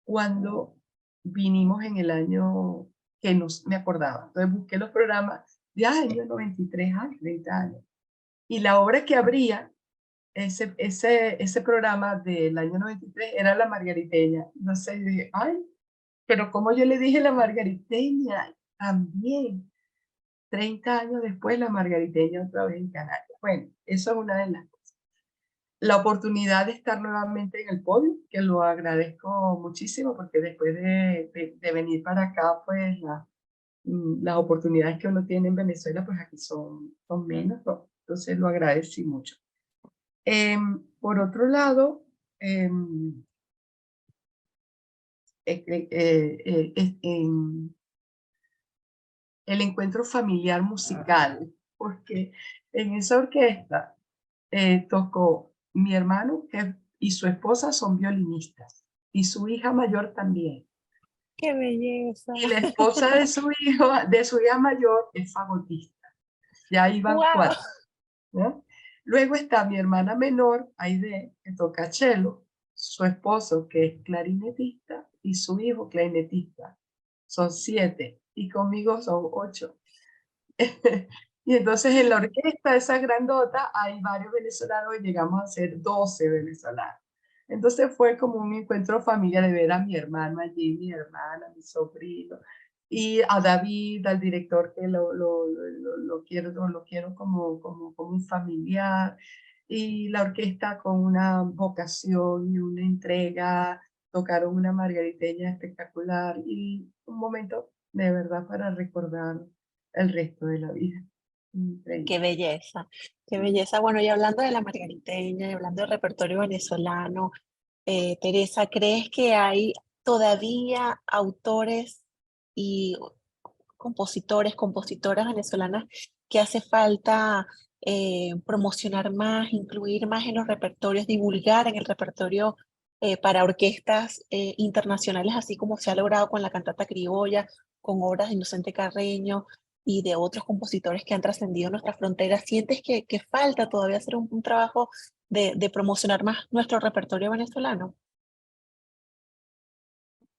cuando vinimos en el año que no me acordaba. Entonces busqué los programas de año 93, 30 años. Y la obra que abría ese programa del año 93 era La Margariteña. Entonces dije, ay, pero como yo le dije La Margariteña, también 30 años después La Margariteña otra vez en Canarias. Bueno, eso es una de las cosas. La oportunidad de estar nuevamente en el podio, que lo agradezco muchísimo, porque después de venir para acá, pues las oportunidades que uno tiene en Venezuela, pues aquí son menos, ¿no? Entonces lo agradecí mucho. Por otro lado, el encuentro familiar musical, porque en esa orquesta tocó mi hermano y su esposa son violinistas, y su hija mayor también. ¡Qué belleza! Y la esposa de su hija mayor es fagotista. Ya iban ¡Wow! 4, ¿no? Luego está mi hermana menor, Aide, que toca cello, su esposo, que es clarinetista, y su hijo, clarinetista. Son 7, y conmigo son 8. Y entonces en la orquesta, esa grandota, hay varios venezolanos y llegamos a ser 12 venezolanos. Entonces fue como un encuentro familiar de ver a mi hermano allí, mi hermana, mi sobrino, y a David, al director, que lo quiero como un familiar, y la orquesta con una vocación y una entrega, tocaron una margariteña espectacular, y un momento de verdad para recordar el resto de la vida. ¡Qué Increíble. belleza! ¡Qué belleza! Bueno, y hablando de la Margariteña, y hablando del repertorio venezolano, Teresa, ¿crees que hay todavía autores y compositores, compositoras venezolanas que hace falta promocionar más, incluir más en los repertorios, divulgar en el repertorio para orquestas internacionales, así como se ha logrado con la cantata criolla, con obras de Inocente Carreño y de otros compositores que han trascendido nuestras fronteras? ¿Sientes que falta todavía hacer un trabajo de promocionar más nuestro repertorio venezolano?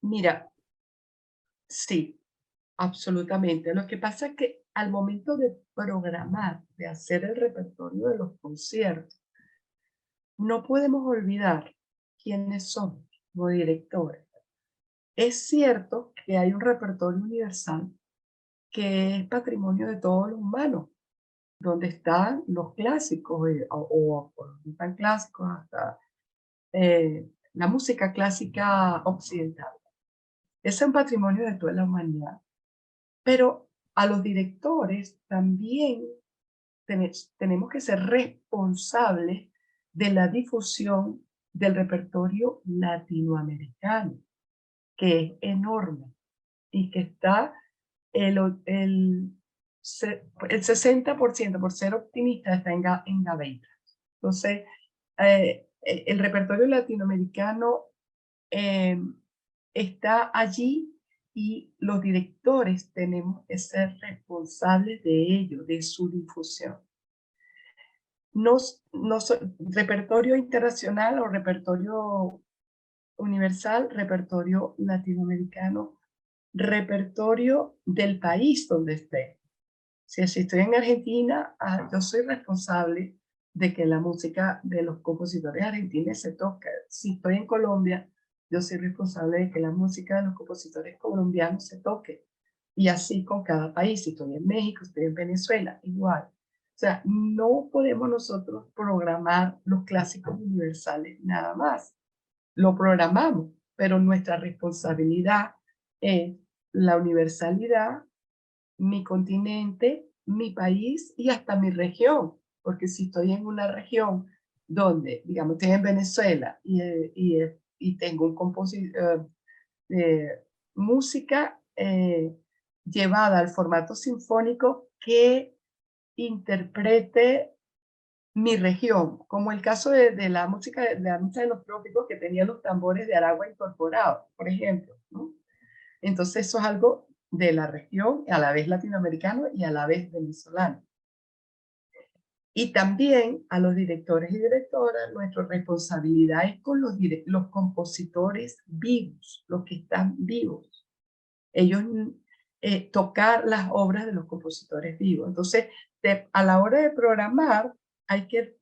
Mira, sí, absolutamente. Lo que pasa es que al momento de programar, de hacer el repertorio de los conciertos, no podemos olvidar quiénes somos como directores. Es cierto que hay un repertorio universal que es patrimonio de todos los humanos, donde están los clásicos, o no tan clásicos, hasta la música clásica occidental. Es un patrimonio de toda la humanidad. Pero a los directores también tenemos que ser responsables de la difusión del repertorio latinoamericano, que es enorme y que está el 60%, por ser optimista, está en gaveta. Entonces, el repertorio latinoamericano está allí y los directores tenemos que ser responsables de ello, de su difusión. Repertorio internacional o repertorio universal, repertorio latinoamericano, repertorio del país donde esté. Si estoy en Argentina, yo soy responsable de que la música de los compositores argentinos se toque. Si estoy en Colombia, yo soy responsable de que la música de los compositores colombianos se toque. Y así con cada país. Si estoy en México, estoy en Venezuela, igual. O sea, no podemos nosotros programar los clásicos universales nada más. Lo programamos, pero nuestra responsabilidad es la universalidad, mi continente, mi país y hasta mi región. Porque si estoy en una región donde, digamos, estoy en Venezuela y tengo un compositor, música llevada al formato sinfónico que interprete mi región, como el caso de la música de los trópicos que tenía los tambores de Aragua incorporados, por ejemplo, ¿no? Entonces eso es algo de la región, a la vez latinoamericano y a la vez venezolano. Y también a los directores y directoras, nuestra responsabilidad es con los compositores vivos, los que están vivos. Ellos tocar las obras de los compositores vivos. Entonces, a la hora de programar, hay que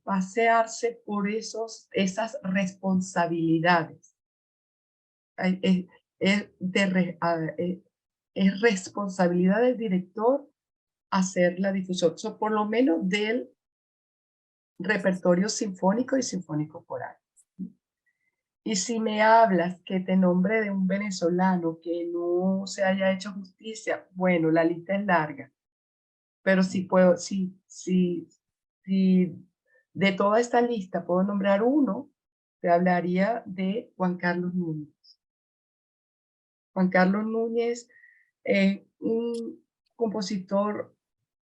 pasearse por esas responsabilidades. Es responsabilidad del director hacer la difusión, por lo menos del repertorio sinfónico y sinfónico coral. Y si me hablas que te nombre de un venezolano que no se haya hecho justicia, bueno, la lista es larga. Pero si de toda esta lista puedo nombrar uno, te hablaría de Juan Carlos Núñez. Juan Carlos Núñez es un compositor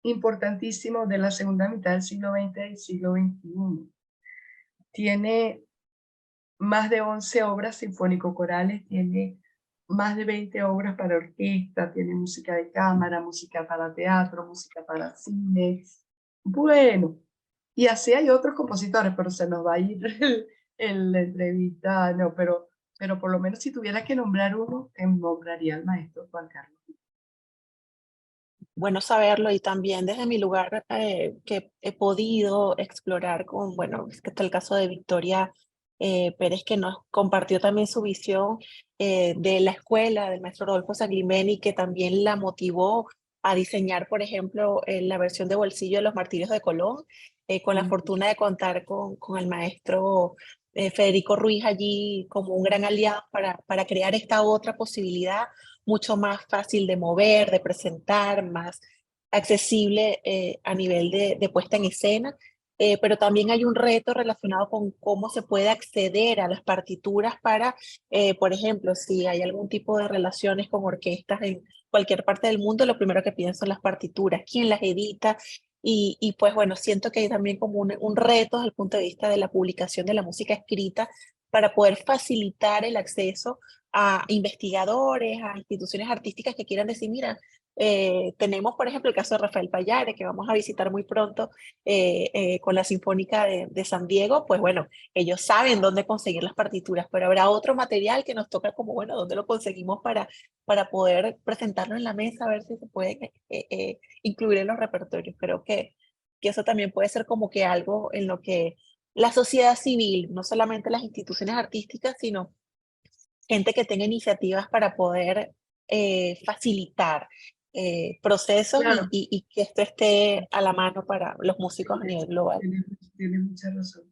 importantísimo de la segunda mitad del siglo XX y siglo XXI. Tiene más de 11 obras sinfónico-corales, tiene más de 20 obras para orquesta, tiene música de cámara, música para teatro, música para cine. Bueno, y así hay otros compositores, pero se nos va a ir la entrevista, no, pero por lo menos si tuviera que nombrar uno, nombraría al maestro Juan Carlos. Bueno saberlo y también desde mi lugar que he podido explorar con, bueno, es que está el caso de Victoria Pérez que nos compartió también su visión de la escuela del maestro Rodolfo Saglimeni que también la motivó a diseñar, por ejemplo, la versión de bolsillo de los Martirios de Colón, con la fortuna de contar con el maestro Federico Ruiz allí como un gran aliado para crear esta otra posibilidad mucho más fácil de mover, de presentar, más accesible a nivel de puesta en escena, pero también hay un reto relacionado con cómo se puede acceder a las partituras para, por ejemplo, si hay algún tipo de relaciones con orquestas en cualquier parte del mundo, lo primero que piden son las partituras, quién las edita, y pues bueno, siento que hay también como un reto desde el punto de vista de la publicación de la música escrita para poder facilitar el acceso a investigadores, a instituciones artísticas que quieran decir, mira, tenemos por ejemplo el caso de Rafael Pallares, que vamos a visitar muy pronto con la Sinfónica de San Diego, pues bueno, ellos saben dónde conseguir las partituras, pero habrá otro material que nos toca como, bueno, dónde lo conseguimos para poder presentarlo en la mesa, a ver si se puede incluir en los repertorios. Creo que eso también puede ser como que algo en lo que la sociedad civil, no solamente las instituciones artísticas, sino gente que tenga iniciativas para poder facilitar procesos Claro, y que esto esté a la mano para los músicos a nivel global. tienes mucha razón,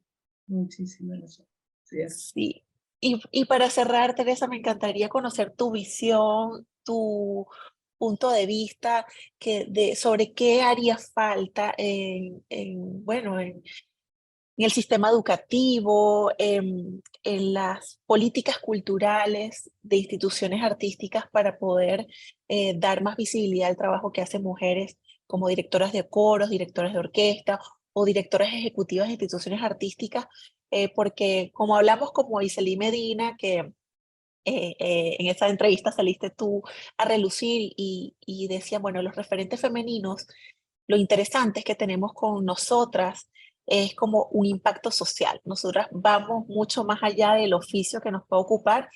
muchísima razón. Cierto. Sí. Y para cerrar, Teresa, me encantaría conocer tu visión, tu punto de vista sobre qué haría falta bueno, en el sistema educativo, en las políticas culturales de instituciones artísticas para poder dar más visibilidad al trabajo que hacen mujeres como directoras de coros, directoras de orquesta o directoras ejecutivas de instituciones artísticas, porque como hablamos como Iselí Medina, que en esa entrevista saliste tú a relucir y decía, bueno, los referentes femeninos lo interesante es que tenemos con nosotras es como un impacto social. Nosotras vamos mucho más allá del oficio que nos puede ocupar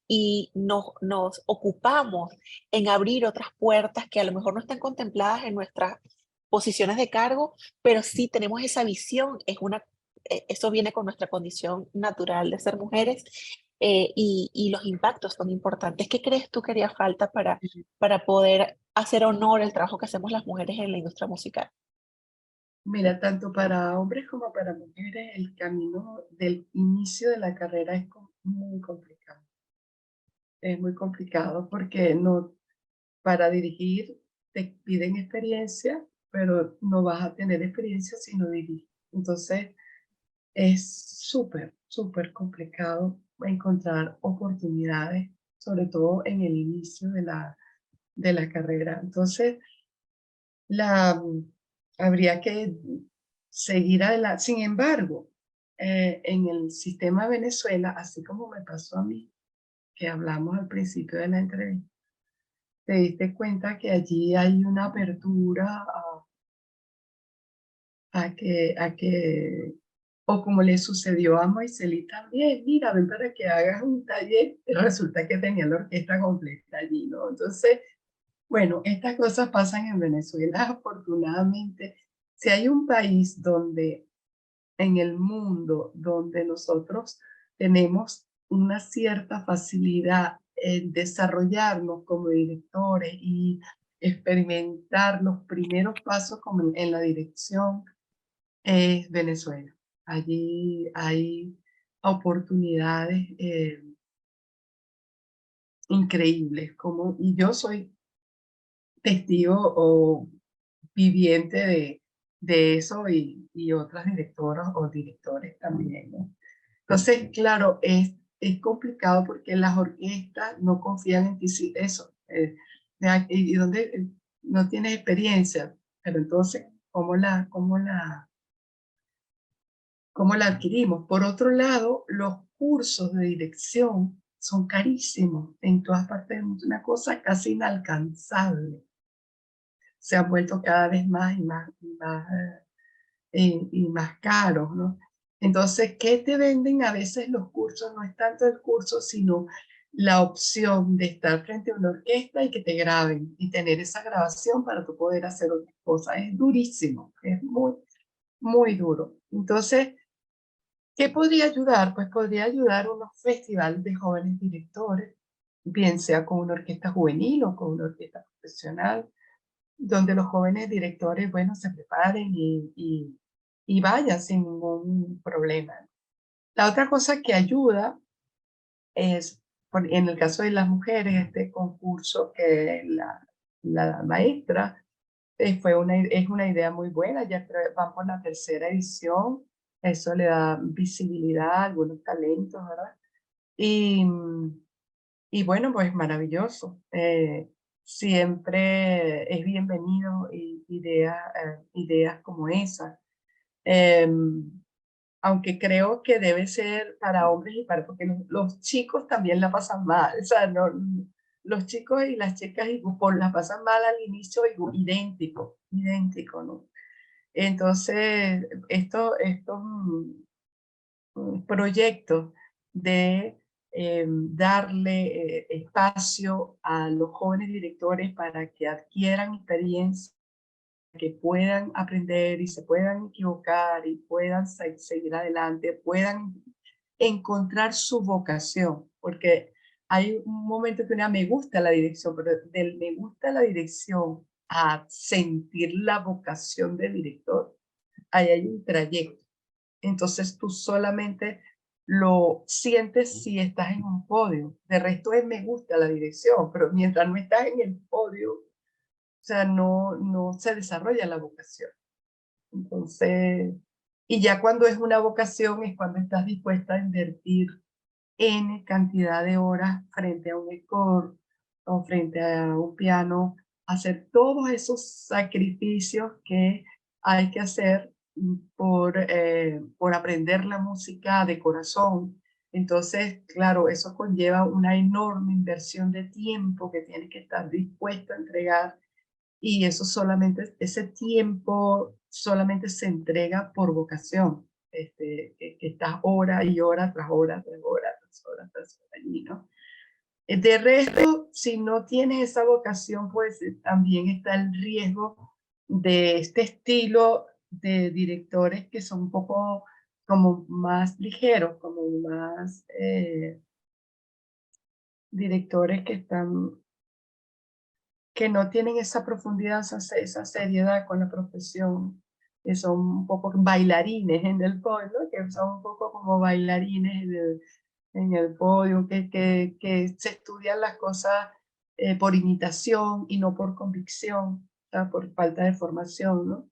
y nos ocupamos en abrir otras puertas que a lo mejor no están contempladas en nuestras posiciones de cargo, pero sí tenemos esa visión, eso viene con nuestra condición natural de ser mujeres y los impactos son importantes. ¿Qué crees tú que haría falta para poder hacer honor al trabajo que hacemos las mujeres en la industria musical? Mira, tanto para hombres como para mujeres, el camino del inicio de la carrera es muy complicado. Es muy complicado porque no, para dirigir te piden experiencia, pero no vas a tener experiencia si no diriges. Entonces, es súper, súper complicado encontrar oportunidades, sobre todo en el inicio de la carrera. Entonces, la, habría que seguir adelante. Sin embargo, en el sistema de Venezuela, así como me pasó a mí, que hablamos al principio de la entrevista, te diste cuenta que allí hay una apertura a que, o como le sucedió a Moiseli también, mira, ven para que hagas un taller, pero resulta que tenía la orquesta completa allí, ¿no? Entonces, bueno, estas cosas pasan en Venezuela, afortunadamente. Si hay un país donde, en el mundo, donde nosotros tenemos una cierta facilidad en desarrollarnos como directores y experimentar los primeros pasos como en la dirección, es Venezuela. Allí hay oportunidades increíbles, como, y yo soy testigo o viviente de eso y otras directoras o directores también, ¿no? Entonces, claro, es complicado porque las orquestas no confían en ti, sí, eso, y donde no tienes experiencia, pero entonces, ¿cómo la adquirimos? Por otro lado, los cursos de dirección son carísimos en todas partes del mundo, una cosa casi inalcanzable. Se han vuelto cada vez más y más caros, ¿no? Entonces, ¿qué te venden a veces los cursos? No es tanto el curso, sino la opción de estar frente a una orquesta y que te graben y tener esa grabación para tú poder hacer otras cosas. Es durísimo, es muy, muy duro. Entonces, ¿qué podría ayudar? Pues podría ayudar unos festivales de jóvenes directores, bien sea con una orquesta juvenil o con una orquesta profesional, donde los jóvenes directores, bueno, se preparen y vayan sin ningún problema. La otra cosa que ayuda es, en el caso de las mujeres, este concurso que la maestra es una idea muy buena, ya van por la tercera edición, eso le da visibilidad a algunos talentos, ¿verdad? Y, y bueno, pues maravilloso. Siempre es bienvenido ideas como esas. Aunque creo que debe ser para hombres y para, porque los chicos también la pasan mal, o sea, no, los chicos y las chicas la pasan mal al inicio, idéntico, idéntico, ¿no? Entonces, estos proyectos de darle espacio a los jóvenes directores para que adquieran experiencia, que puedan aprender y se puedan equivocar y puedan seguir adelante, puedan encontrar su vocación, porque hay un momento que una me gusta la dirección, pero del me gusta la dirección a sentir la vocación del director, ahí hay un trayecto. Entonces tú solamente lo sientes si estás en un podio. De resto es me gusta la dirección, pero mientras no estás en el podio, o sea, no se desarrolla la vocación. Entonces, y ya cuando es una vocación es cuando estás dispuesta a invertir N cantidad de horas frente a un score o frente a un piano, hacer todos esos sacrificios que hay que hacer por aprender la música de corazón. Entonces, claro, eso conlleva una enorme inversión de tiempo que tienes que estar dispuesto a entregar y eso solamente, ese tiempo solamente se entrega por vocación, que estás hora y hora tras hora, tras hora, tras hora, tras hora allí, ¿no? De resto, si no tienes esa vocación, pues también está el riesgo de este estilo de directores que son un poco como más ligeros, como más directores que están que no tienen esa profundidad, esa seriedad con la profesión, que son un poco bailarines en el podio, ¿no? Que son un poco como bailarines en el podio, que se estudian las cosas por imitación y no por convicción, o sea, por falta de formación, ¿no?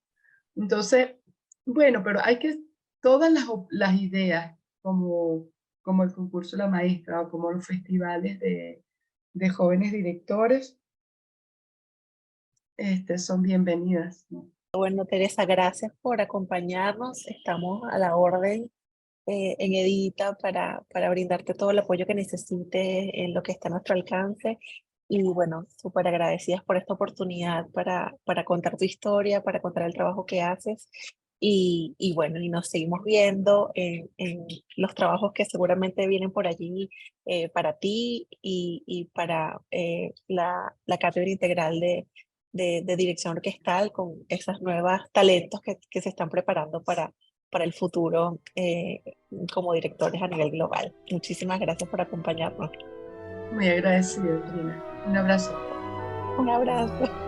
Entonces, bueno, pero hay que, todas las ideas, como el concurso de la maestra o como los festivales de jóvenes directores, son bienvenidas, ¿no? Bueno, Teresa, gracias por acompañarnos. Estamos a la orden en Edita para brindarte todo el apoyo que necesites en lo que está a nuestro alcance. Y bueno, súper agradecidas por esta oportunidad para contar tu historia, para contar el trabajo que haces. Y bueno, y nos seguimos viendo en los trabajos que seguramente vienen por allí para ti y para la cátedra integral de dirección orquestal con esas nuevas talentos que se están preparando para el futuro como directores a nivel global. Muchísimas gracias por acompañarnos. Muy agradecida, Trina. Un abrazo. Un abrazo.